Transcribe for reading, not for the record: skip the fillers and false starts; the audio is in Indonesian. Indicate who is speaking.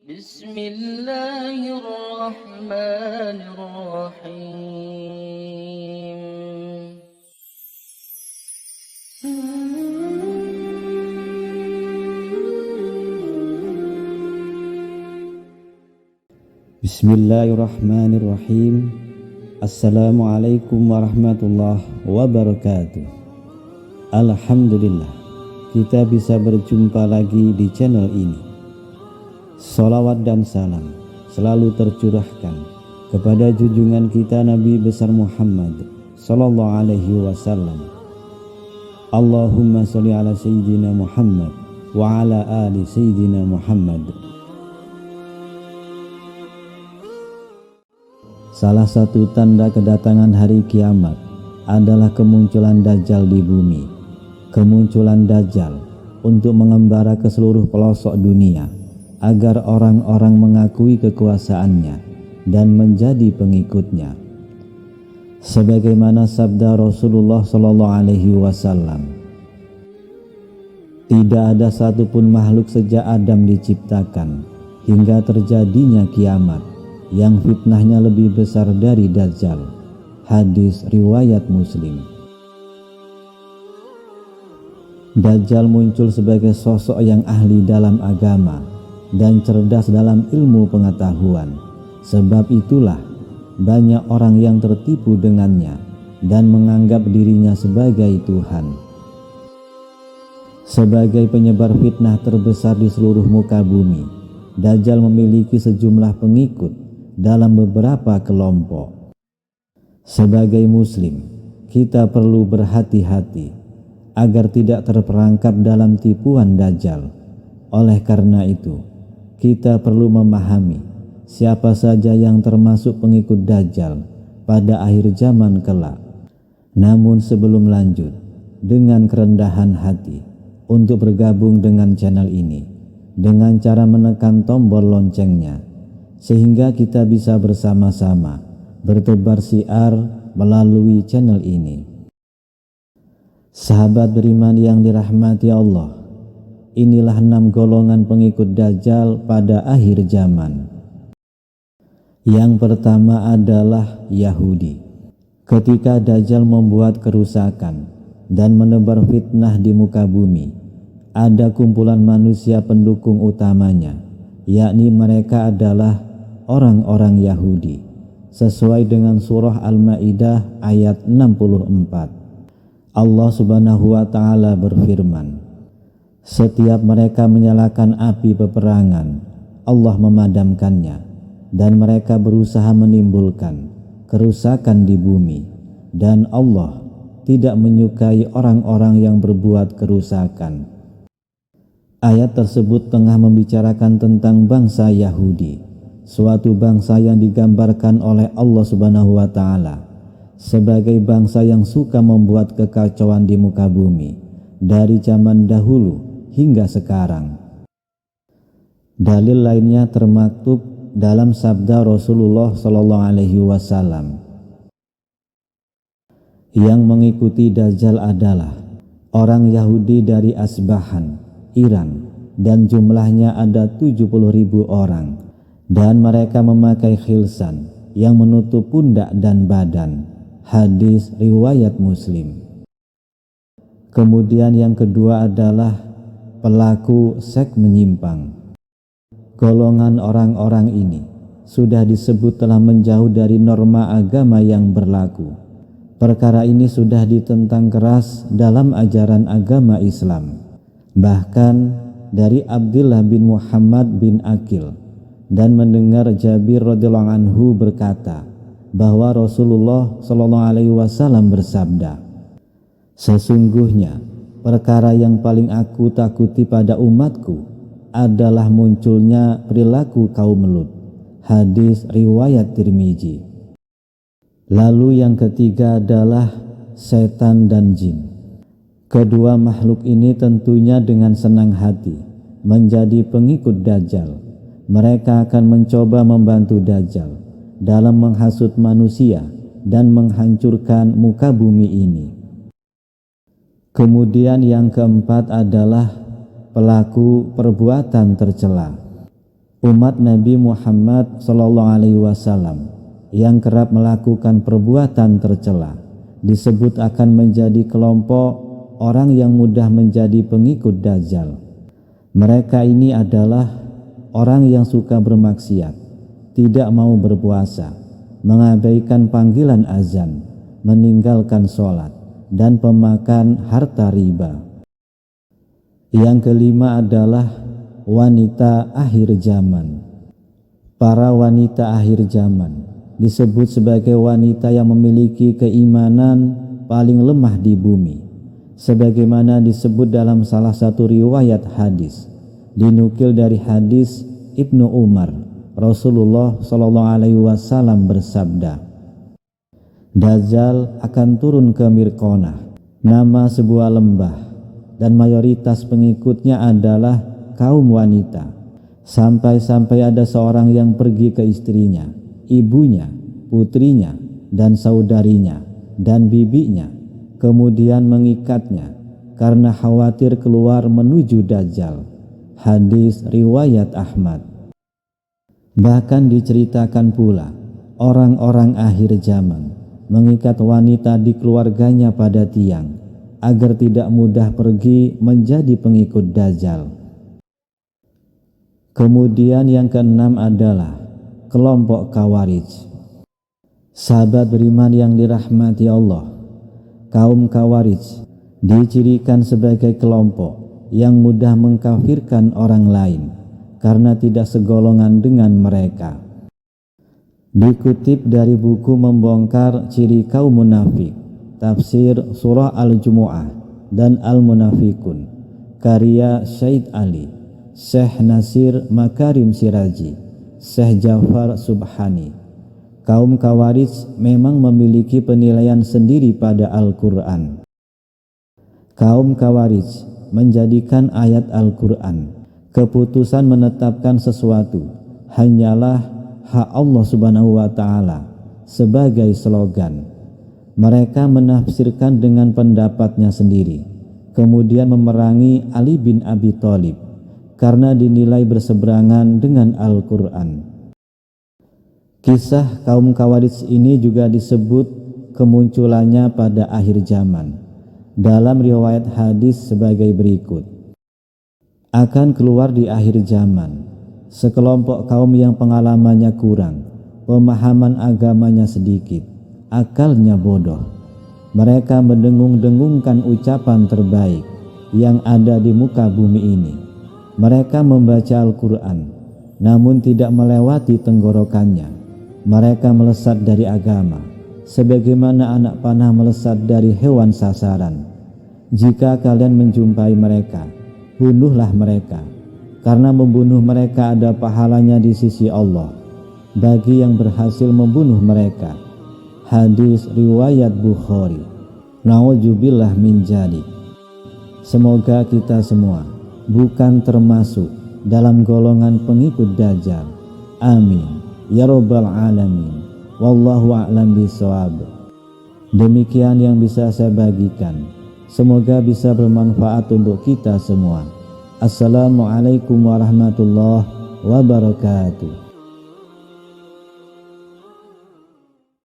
Speaker 1: Bismillahirrahmanirrahim.
Speaker 2: Bismillahirrahmanirrahim. Assalamualaikum warahmatullahi wabarakatuh. Alhamdulillah, kita bisa berjumpa lagi di channel ini. Salawat dan salam selalu tercurahkan kepada junjungan kita Nabi besar Muhammad sallallahu alaihi wasallam. Allahumma sholli ala sayyidina Muhammad wa ala ali sayyidina Muhammad. Salah satu tanda kedatangan hari kiamat adalah kemunculan Dajjal di bumi. Kemunculan Dajjal untuk mengembara ke seluruh pelosok dunia agar orang-orang mengakui kekuasaannya dan menjadi pengikutnya. Sebagaimana sabda Rasulullah SAW, tidak ada satupun makhluk sejak Adam diciptakan hingga terjadinya kiamat yang fitnahnya lebih besar dari Dajjal. Hadis riwayat Muslim. Dajjal muncul sebagai sosok yang ahli dalam agama dan cerdas dalam ilmu pengetahuan. Sebab itulah banyak orang yang tertipu dengannya dan menganggap dirinya sebagai Tuhan. Sebagai penyebar fitnah terbesar di seluruh muka bumi, Dajjal memiliki sejumlah pengikut dalam beberapa kelompok. Sebagai muslim, kita perlu berhati-hati agar tidak terperangkap dalam tipuan Dajjal. Oleh karena itu, kita perlu memahami siapa saja yang termasuk pengikut Dajjal pada akhir zaman kelak. Namun sebelum lanjut, dengan kerendahan hati untuk bergabung dengan channel ini dengan cara menekan tombol loncengnya, sehingga kita bisa bersama-sama bertebar syiar melalui channel ini. Sahabat beriman yang dirahmati Allah, inilah 6 golongan pengikut Dajjal pada akhir zaman. Yang pertama adalah Yahudi. Ketika Dajjal membuat kerusakan dan menebar fitnah di muka bumi, ada kumpulan manusia pendukung utamanya, yakni mereka adalah orang-orang Yahudi. Sesuai dengan surah Al-Maidah ayat 64, Allah Subhanahu wa ta'ala berfirman, setiap mereka menyalakan api peperangan, Allah memadamkannya, dan mereka berusaha menimbulkan kerusakan di bumi, dan Allah tidak menyukai orang-orang yang berbuat kerusakan. Ayat tersebut tengah membicarakan tentang bangsa Yahudi, suatu bangsa yang digambarkan oleh Allah Subhanahu wa ta'ala sebagai bangsa yang suka membuat kekacauan di muka bumi dari zaman dahulu hingga sekarang. Dalil lainnya termaktub dalam sabda Rasulullah SAW. Yang mengikuti Dajjal adalah orang Yahudi dari Asbahan, Iran, dan jumlahnya ada 70.000 orang, dan mereka memakai khilsan yang menutup pundak dan badan. Hadis riwayat Muslim. Kemudian yang kedua adalah pelaku seks menyimpang. Golongan orang-orang ini sudah disebut telah menjauh dari norma agama yang berlaku. Perkara ini sudah ditentang keras dalam ajaran agama Islam. Bahkan dari Abdullah bin Muhammad bin Aqil dan mendengar Jabir radhiyallahu anhu berkata bahwa Rasulullah SAW bersabda, sesungguhnya perkara yang paling aku takuti pada umatku adalah munculnya perilaku kaum Lut. Hadis riwayat Tirmizi. Lalu yang ketiga adalah setan dan jin. Kedua makhluk ini tentunya dengan senang hati menjadi pengikut Dajjal. Mereka akan mencoba membantu Dajjal dalam menghasut manusia dan menghancurkan muka bumi ini. Kemudian yang keempat adalah pelaku perbuatan tercela. Umat Nabi Muhammad SAW yang kerap melakukan perbuatan tercela disebut akan menjadi kelompok orang yang mudah menjadi pengikut Dajjal. Mereka ini adalah orang yang suka bermaksiat, tidak mau berpuasa, mengabaikan panggilan azan, meninggalkan sholat, dan pemakan harta riba. Yang kelima adalah wanita akhir zaman. Para wanita akhir zaman disebut sebagai wanita yang memiliki keimanan paling lemah di bumi, sebagaimana disebut dalam salah satu riwayat hadis. Dinukil dari hadis Ibnu Umar, Rasulullah SAW bersabda, Dajjal akan turun ke Mirqonah, nama sebuah lembah, dan mayoritas pengikutnya adalah kaum wanita, sampai-sampai ada seorang yang pergi ke istrinya, ibunya, putrinya, dan saudarinya, dan bibinya, kemudian mengikatnya karena khawatir keluar menuju Dajjal. Hadis riwayat Ahmad. Bahkan diceritakan pula orang-orang akhir zaman mengikat wanita di keluarganya pada tiang agar tidak mudah pergi menjadi pengikut Dajjal. Kemudian yang keenam adalah kelompok Khawarij. Sahabat beriman yang dirahmati Allah, kaum Khawarij dicirikan sebagai kelompok yang mudah mengkafirkan orang lain karena tidak segolongan dengan mereka. Dikutip dari buku Membongkar Ciri Kaum Munafik, Tafsir Surah Al-Jumu'ah dan Al-Munafikun, karya Syed Ali, Syekh Nasir Makarim Siraji, Syekh Jafar Subhani. Kaum Khawarij memang memiliki penilaian sendiri pada Al-Quran. Kaum Khawarij menjadikan ayat Al-Quran, keputusan menetapkan sesuatu hanyalah hak Allah Subhanahu wa Ta'ala, sebagai slogan. Mereka menafsirkan dengan pendapatnya sendiri, kemudian memerangi Ali bin Abi Thalib karena dinilai berseberangan dengan Al-Quran. Kisah kaum Khawarij ini juga disebut kemunculannya pada akhir zaman dalam riwayat hadis sebagai berikut. Akan keluar di akhir zaman sekelompok kaum yang pengalamannya kurang, pemahaman agamanya sedikit, akalnya bodoh. Mereka mendengung-dengungkan ucapan terbaik yang ada di muka bumi ini. Mereka membaca Al-Quran namun tidak melewati tenggorokannya. Mereka melesat dari agama sebagaimana anak panah melesat dari hewan sasaran. Jika kalian menjumpai mereka, bunuhlah mereka, karena membunuh mereka ada pahalanya di sisi Allah bagi yang berhasil membunuh mereka. Hadis riwayat Bukhari. Na'udzubillah min dzalik. Semoga kita semua bukan termasuk dalam golongan pengikut Dajjal. Amin ya rabbal alamin. Wallahu a'lam bishawab. Demikian yang bisa saya bagikan. Semoga bisa bermanfaat untuk kita semua. Assalamualaikum warahmatullahi wabarakatuh.